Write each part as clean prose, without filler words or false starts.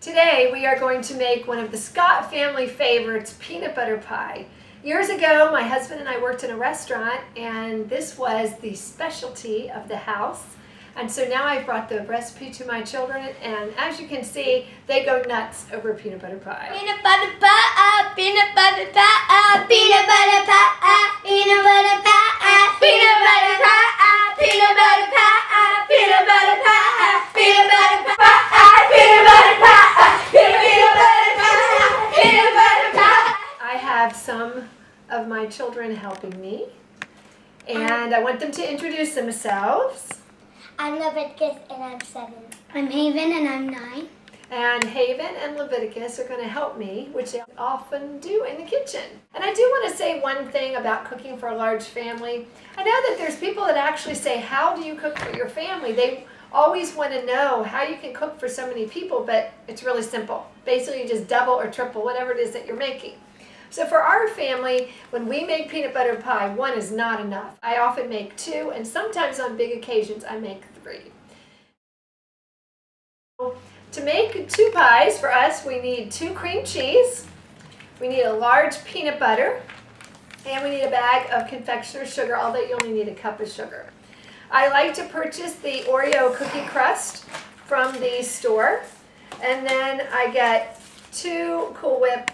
Today we are going to make one of the Scott family favorites, peanut butter pie. Years ago, my husband and I worked in a restaurant, and this was the specialty of the house. And so now I've brought the recipe to my children, and as you can see, they go nuts over peanut butter pie. Peanut butter pie, peanut butter pie, peanut butter pie, peanut butter pie, peanut butter pie, peanut butter pie, peanut butter pie, peanut butter pie, peanut butter pie, peanut butter pie, peanut butter pie. I have some of my children helping me, and I want them to introduce themselves. I'm Leviticus and I'm 7. I'm Haven and I'm 9. And Haven and Leviticus are going to help me, which they often do in the kitchen. And I do want to say one thing about cooking for a large family. I know that there's people that actually say, how do you cook for your family? They always want to know how you can cook for so many people, but it's really simple. Basically, you just double or triple whatever it is that you're making. So for our family, when we make peanut butter pie, 1 is not enough. I often make 2, and sometimes on big occasions I make 3. To make 2 pies for us, we need 2 cream cheese, we need a large peanut butter, and we need a bag of confectioner's sugar, although you only need a cup of sugar. I like to purchase the Oreo cookie crust from the store, and then I get 2 Cool Whip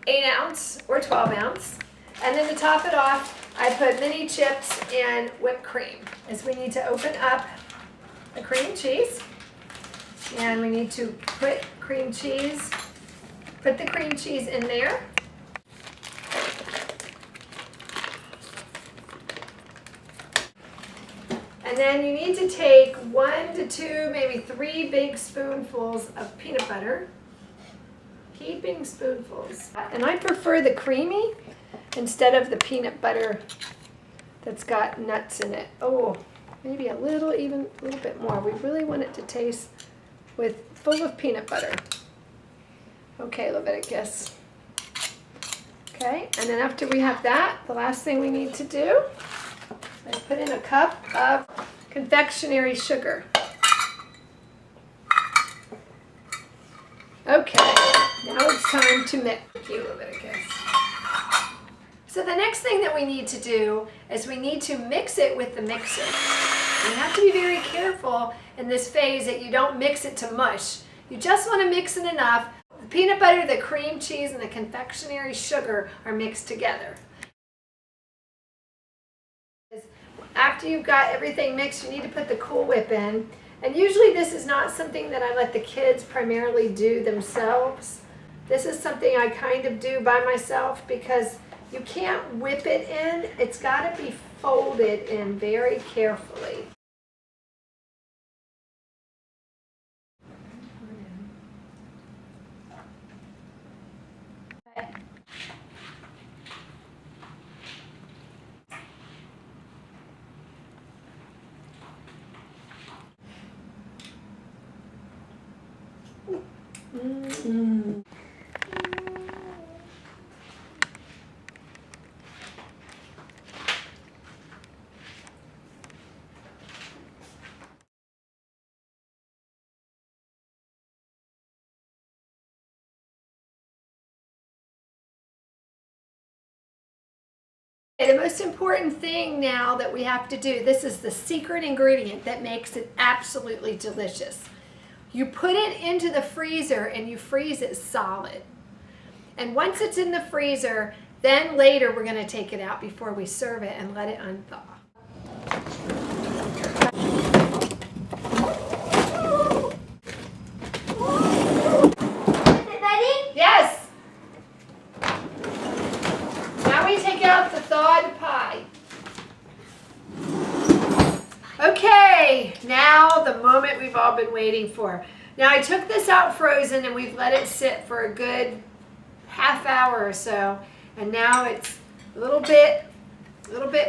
8-ounce or 12-ounce, and then to top it off, I put mini chips and whipped cream, as we need to open up the cream cheese, and we need to put the cream cheese in there. And then you need to take 1 to 2, maybe 3 big spoonfuls of peanut butter. Heaping spoonfuls. And I prefer the creamy instead of the peanut butter that's got nuts in it. Oh, maybe a little bit more. We really want it to taste full of peanut butter. Okay, Leviticus. Okay, and then after we have that, the last thing we need to do is put in a cup of confectionery sugar. Okay, now it's time to mix. Thank you, Leviticus. So the next thing that we need to do is we need to mix it with the mixer. You have to be very careful in this phase that you don't mix it to mush. You just want to mix it enough. The peanut butter, the cream cheese, and the confectionery sugar are mixed together. After you've got everything mixed, you need to put the Cool Whip in. And usually this is not something that I let the kids primarily do themselves. This is something I kind of do by myself because you can't whip it in. It's got to be folded in very carefully. Mm-hmm. The most important thing now that we have to do, this is the secret ingredient that makes it absolutely delicious. You put it into the freezer and you freeze it solid. And once it's in the freezer, then later we're going to take it out before we serve it and let it unthaw. Is it ready? Yes! Now we take out the thawed pie. Okay, now the moment we've all been waiting for. Now I took this out frozen and we've let it sit for a good half hour or so, and now it's a little bit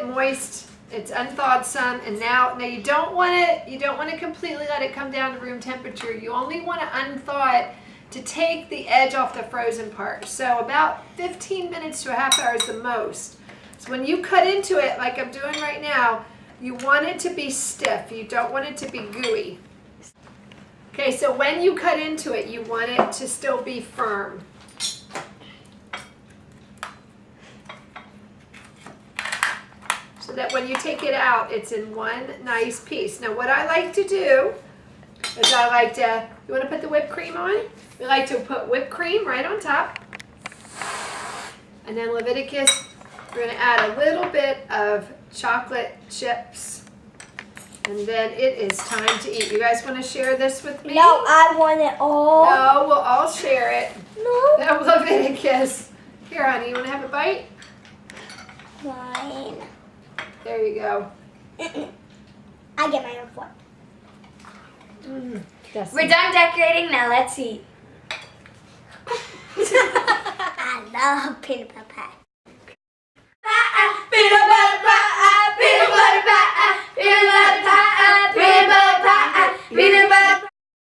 moist. It's unthawed some, and now you don't want to completely let it come down to room temperature. You only want to unthaw it to take the edge off the frozen part. So about 15 minutes to a half hour is the most. So when you cut into it like I'm doing right now, you want it to be stiff. You don't want it to be gooey. Okay, so when you cut into it, you want it to still be firm. So that when you take it out, it's in one nice piece. Now what I like to do is I like to, you want to put the whipped cream on? We like to put whipped cream right on top. And then Leviticus, we're going to add a little bit of chocolate chips. And then it is time to eat. You guys want to share this with me? No, I want it all. No, we'll all share it. No. No, Leviticus. Here, honey, you want to have a bite? Fine. There you go. I get my own fork. We're done decorating, now let's eat. I love peanut butter